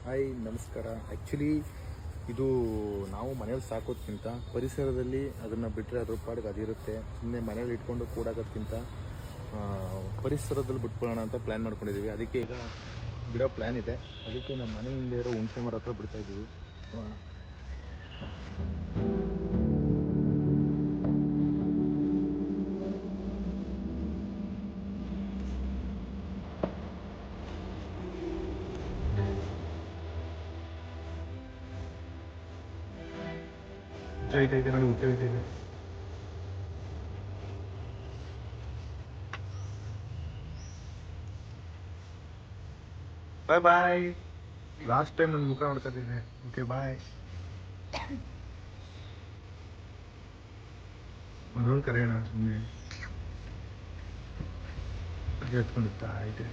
Hi ನಮಸ್ಕಾರ. Actually ಇದು ನಾವು ಮನೇಲಿ ಸಾಕೋದ್ಕಿಂತ ಪರಿಸರದಲ್ಲಿ ಅದನ್ನು ಬಿಟ್ಟರೆ ಅದ್ರ ಪಾಡಿಗೆ ಅದಿರುತ್ತೆ. ಸುಮ್ಮನೆ ಮನೇಲಿ ಇಟ್ಕೊಂಡು ಕೂಡೋಕ್ಕಿಂತ ಪರಿಸರದಲ್ಲಿ ಬಿಟ್ಕೊಳ್ಳೋಣ ಅಂತ ಪ್ಲ್ಯಾನ್ ಮಾಡ್ಕೊಂಡಿದ್ದೀವಿ. ಅದಕ್ಕೆ ಈಗ ಬಿಡೋ ಪ್ಲ್ಯಾನ್ ಇದೆ. ಅದಕ್ಕೆ ನಮ್ಮ ಮನೆ ಹಿಂದೆ ಇರೋ ಹುಣಸೆ ಮರ ಹತ್ರ ಬಿಡ್ತಾಯಿದ್ದೀವಿ. ಇದೆ ನೋಡಿ, ಇದೆ. ಬಾಯ್ ಬಾಯ್. ಲಾಸ್ಟ್ ಟೈಮ್ ನನ್ನ ಮುಖ ನೋಡ್ಕೊತಿದ್ದೆ. Okay bye. ಮನೋಳು ಕರೆಯೋಣ ಸುಮ್ಮನೆ ಎತ್ಕೊಂಡಿರ್ತಾ ಇದೆ.